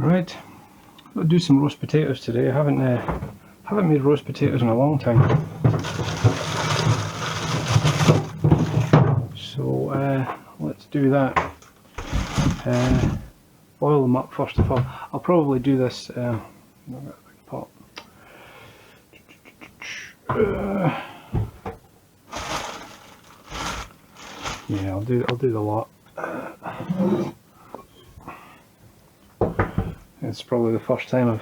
Alright, I'll do some roast potatoes today. I haven't made roast potatoes in a long time. So let's do that. Boil them up first of all. I'll probably do this. I've got a big pot. Yeah, I'll do the lot. It's probably the first time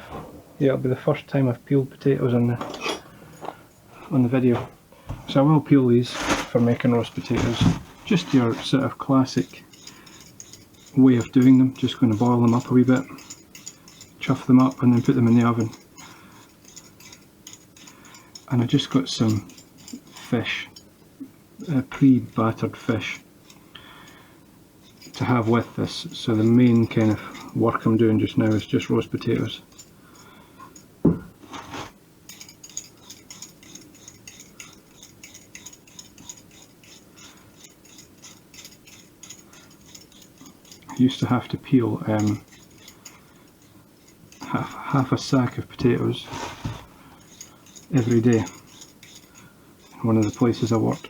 it'll be the first time I've peeled potatoes on the video. So I will peel these for making roast potatoes. Just your sort of classic way of doing them. Just going to boil them up a wee bit, chuff them up and then put them in the oven. And I just got some fish, pre-battered fish to have with this. So the main kind of work I'm doing just now is just roast potatoes. I used to have to peel half a sack of potatoes every day in one of the places I worked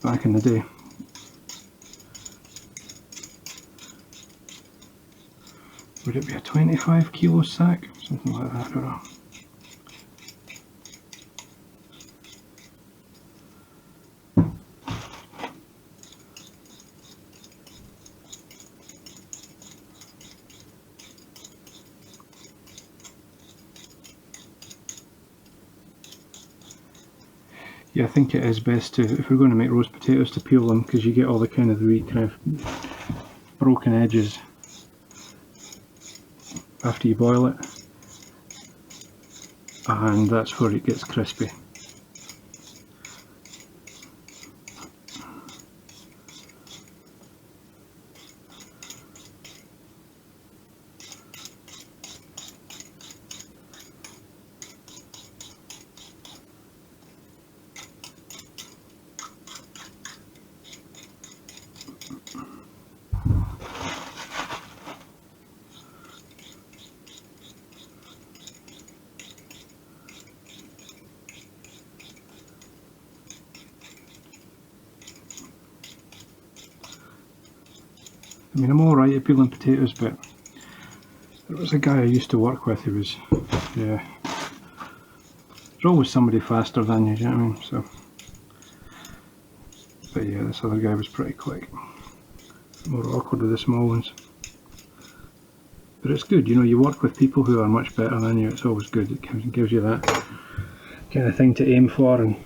back in the day. Would it be a 25 kilo sack? Something like that, I don't know. Yeah, I think it is best to, if we're going to make roast potatoes, to peel them, because you get all the kind of broken edges after you boil it, and that's where it gets crispy. I mean, I'm alright at peeling potatoes, but there was a guy I used to work with who was, yeah, there's always somebody faster than you, do you know what I mean? So, but yeah, this other guy was pretty quick. More awkward with the small ones. But it's good, you know, you work with people who are much better than you, it's always good. It gives you that kind of thing to aim for. And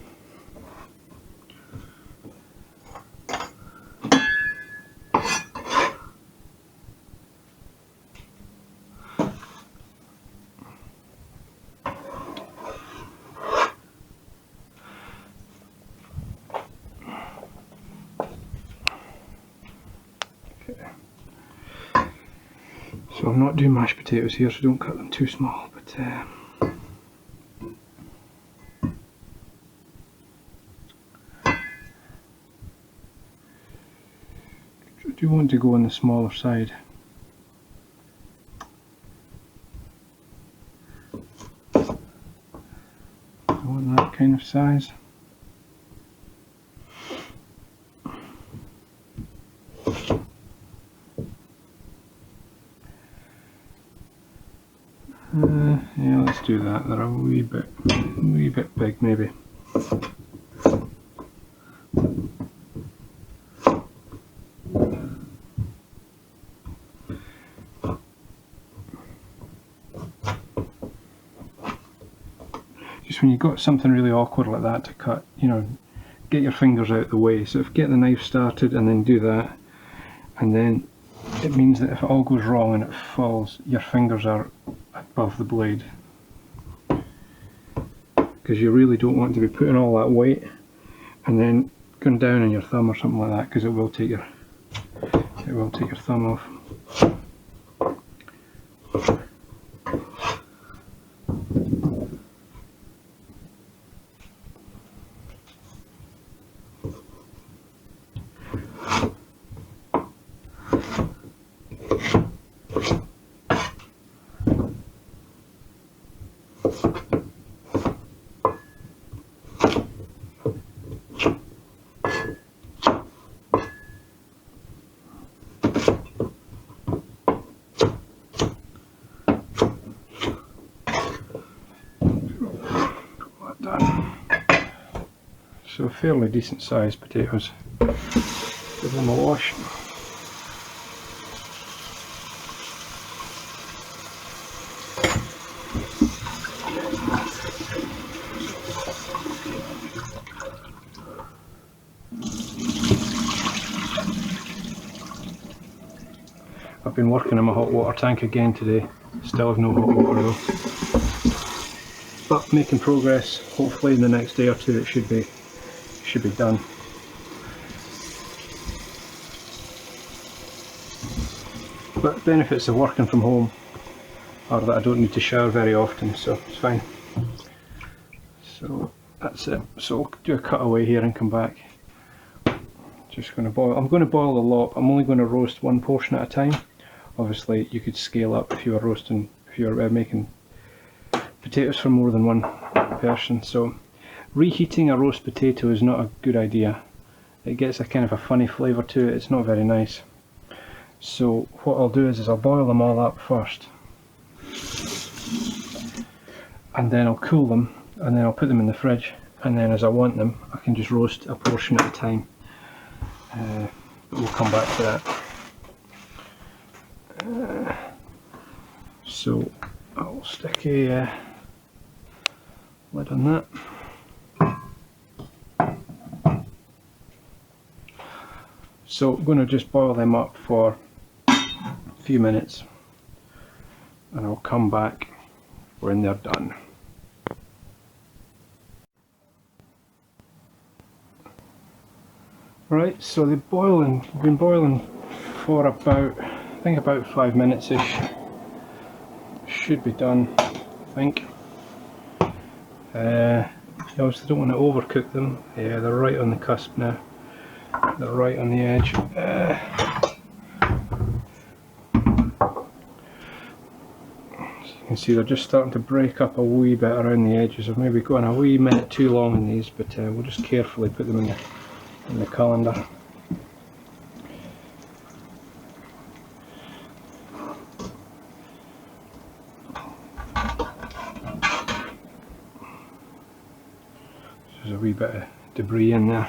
so I'm not doing mashed potatoes here, so don't cut them too small, but I do want to go on the smaller side. I want that kind of size. Yeah, let's do that. They're a wee bit big, maybe. Just when you've got something really awkward like that to cut, you know, get your fingers out of the way. So if get the knife started and then do that, and then it means that if it all goes wrong and it falls, your fingers are above the blade, because you really don't want to be putting all that weight and then going down on your thumb or something like that, because it will take your thumb off. So fairly decent sized potatoes. Give them a wash. I've been working on my hot water tank again today. Still have no hot water though. But making progress. Hopefully in the next day or two it should be done. But benefits of working from home are that I don't need to shower very often, so it's fine. So that's it. So I'll do a cutaway here and come back. Just going to boil. I'm going to boil a lot. I'm only going to roast one portion at a time. Obviously you could scale up if you were making potatoes for more than one person. So reheating a roast potato is not a good idea. It gets a kind of a funny flavour to it. It's not very nice. So what I'll do is I'll boil them all up first, and then I'll cool them, and then I'll put them in the fridge, and then as I want them I can just roast a portion at a time. But we'll come back to that. So I'll stick a lid on that. So I'm going to just boil them up for a few minutes and I'll come back when they're done. Right, so they've been boiling for about, I think about 5 minutes ish. Should be done, I think. You obviously don't want to overcook them. Yeah, they're right on the cusp now. They're right on the edge. So you can see they're just starting to break up a wee bit around the edges. I've maybe gone a wee minute too long in these, but we'll just carefully put them in the colander. There's a wee bit of debris in there.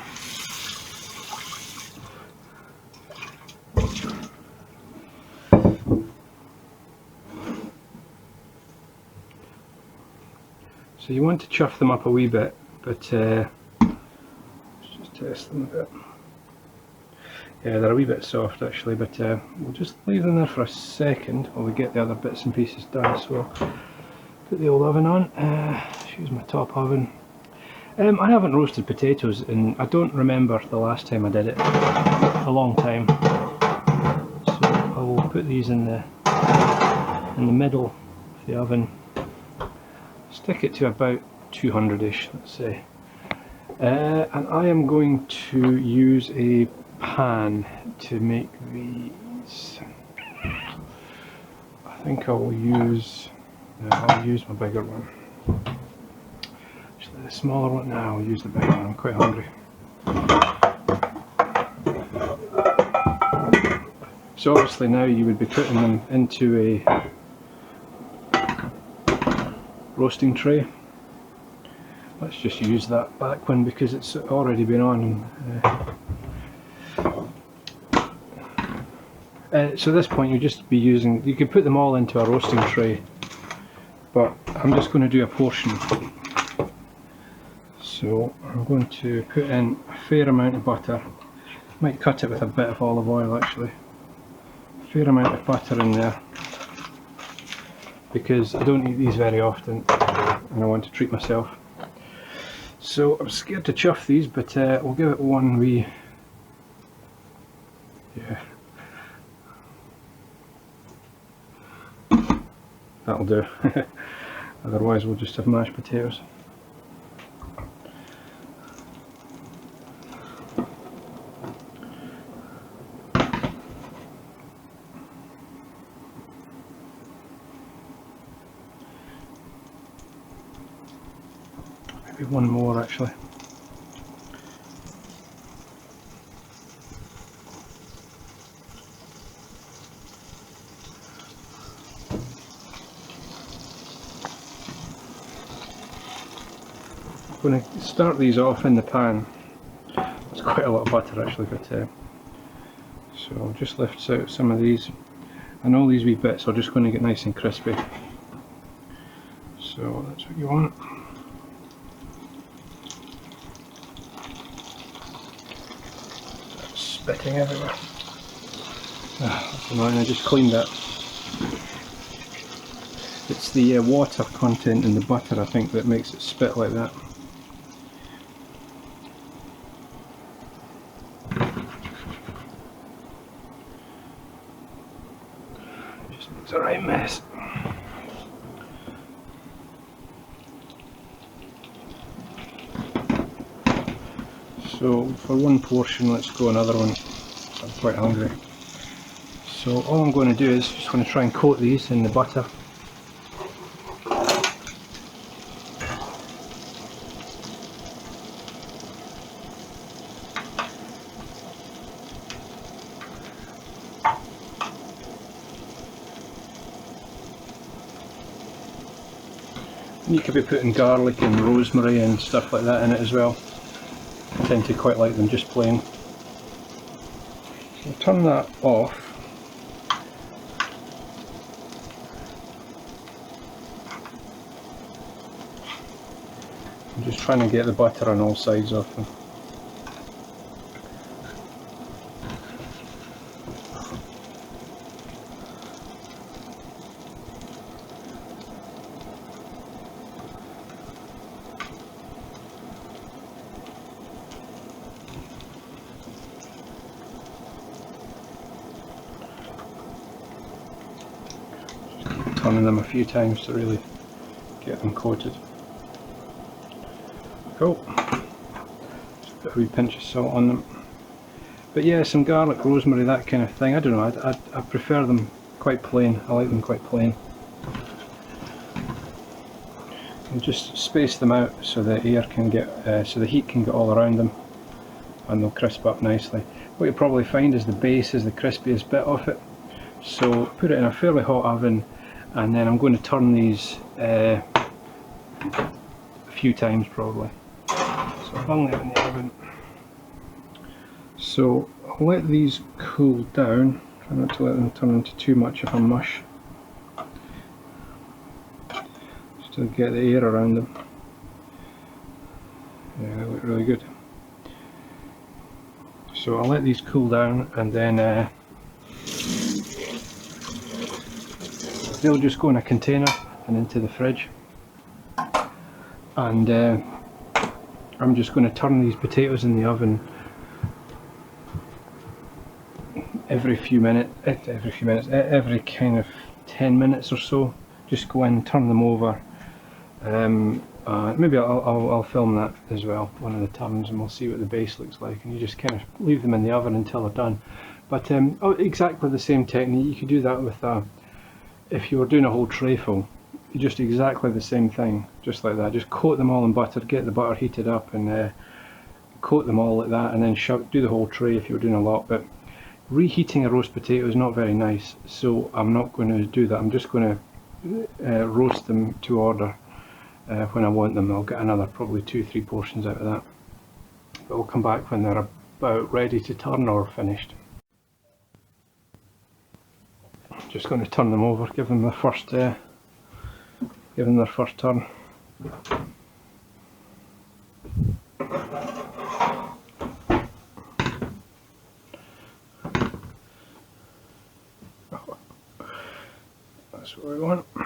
So you want to chuff them up a wee bit, but let's just test them a bit. Yeah, they're a wee bit soft actually, but we'll just leave them there for a second while we get the other bits and pieces done. So I'll put the old oven on, use my top oven. I haven't roasted potatoes and I don't remember the last time I did it, a long time. So I will put these in the middle of the oven. Stick it to about 200ish, let's say. And I am going to use a pan to make these. I think I'll use my bigger one. Actually the smaller one, now I'll use the bigger one, I'm quite hungry. So obviously now you would be putting them into a roasting tray. Let's just use that back one because it's already been on. So at this point you just be using, you could put them all into a roasting tray, but I'm just going to do a portion. So I'm going to put in a fair amount of butter. Might cut it with a bit of olive oil actually. A fair amount of butter in there, because I don't eat these very often and I want to treat myself. So I'm scared to chuff these, but we'll give it one wee, yeah, that'll do. Otherwise we'll just have mashed potatoes. Maybe one more actually. I'm going to start these off in the pan. quite a lot of butter actually, but so just lifts out some of these, and all these wee bits are just going to get nice and crispy. So that's what you want. That's spitting everywhere. That's annoying, I just cleaned that. It's the water content in the butter, I think, that makes it spit like that. Just makes a right mess. So for one portion, let's go another one. I'm quite hungry. So all I'm going to do is just going to try and coat these in the butter. You could be putting garlic and rosemary and stuff like that in it as well. I tend to quite like them just plain. So turn that off. I'm just trying to get the butter on all sides of them. Turning them a few times to really get them coated. Cool. Just put a wee pinch of salt on them. But yeah, some garlic, rosemary, that kind of thing. I don't know, I prefer them quite plain. I like them quite plain. And just space them out so the air can get, so the heat can get all around them, and they'll crisp up nicely. What you'll probably find is the base is the crispiest bit of it. So put it in a fairly hot oven, and then I'm going to turn these a few times probably. So I've hung them in the oven. So I'll let these cool down. Try not to let them turn into too much of a mush. Just to get the air around them. Yeah, they look really good. So I'll let these cool down, and then they'll just go in a container and into the fridge. And I'm just going to turn these potatoes in the oven every kind of 10 minutes or so. Just go in, turn them over. Maybe I'll film that as well one of the times, and we'll see what the base looks like. And you just kind of leave them in the oven until they're done. But exactly the same technique. You could do that with if you were doing a whole tray full. Just exactly the same thing, just like that. Just coat them all in butter, get the butter heated up, and coat them all like that, and then do the whole tray if you were doing a lot. But reheating a roast potato is not very nice, so I'm not going to do that. I'm just going to roast them to order when I want them. I'll get another probably 2-3 portions out of that, but we'll come back when they're about ready to turn or finished. Just going to turn them over, give them their first turn. That's what we want. So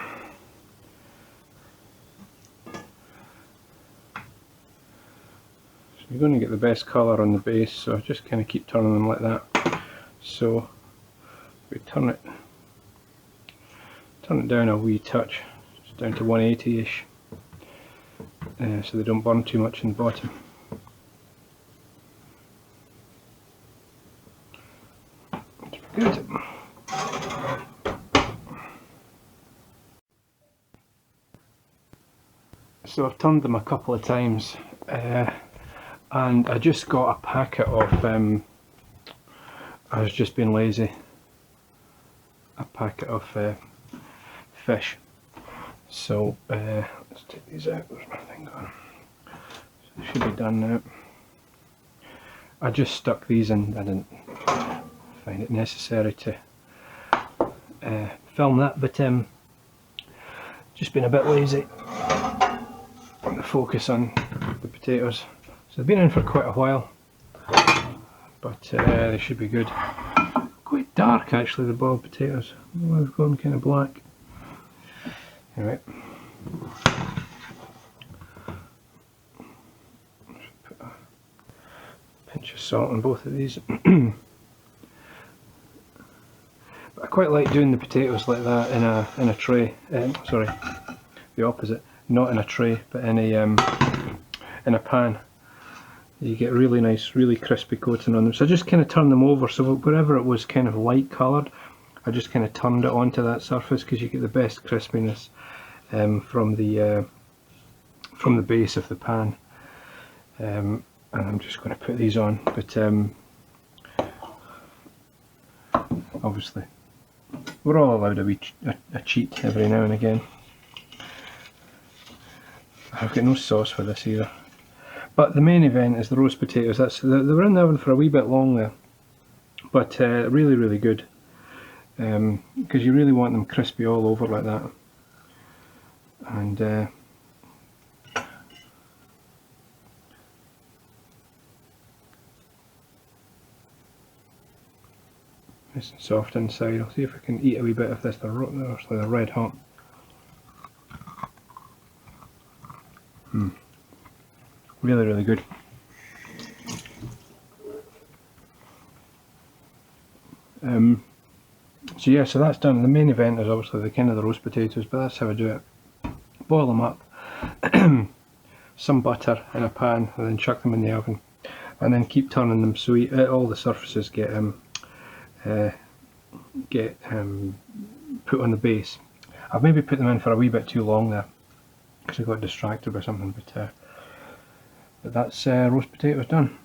you're going to get the best colour on the base, so just kind of keep turning them like that. So we turn it down a wee touch, just down to 180-ish, so they don't burn too much in the bottom. Good. So I've turned them a couple of times, and I just got a packet of, I was just being lazy, a packet of fish. So let's take these out. Where's my thing gone? So they should be done now. I just stuck these in. I didn't find it necessary to film that, but just been a bit lazy on the focus on the potatoes. So they've been in for quite a while, but they should be good. Quite dark actually, the boiled potatoes. Oh, they've gone kind of black. Anyway, put a pinch of salt on both of these. But I quite like doing the potatoes like that in a tray. Sorry, the opposite. Not in a tray, but in a pan. You get really nice, really crispy coating on them. So I just kind of turn them over, so wherever it was kind of light coloured, I just kind of turned it onto that surface, because you get the best crispiness from the base of the pan. And I'm just going to put these on, but obviously we're all allowed a cheat every now and again. I've got no sauce for this either. But the main event is the roast potatoes. They were in the oven for a wee bit long there, but really, really good. Because you really want them crispy all over like that. And nice and soft inside. I'll see if I can eat a wee bit of this. They're red hot. Really, really good. So yeah, so that's done. The main event is obviously the roast potatoes, but that's how I do it. Boil them up, some butter in a pan, and then chuck them in the oven, and then keep turning them so all the surfaces get put on the base. I've maybe put them in for a wee bit too long there, because I got distracted by something, but that's roast potatoes done.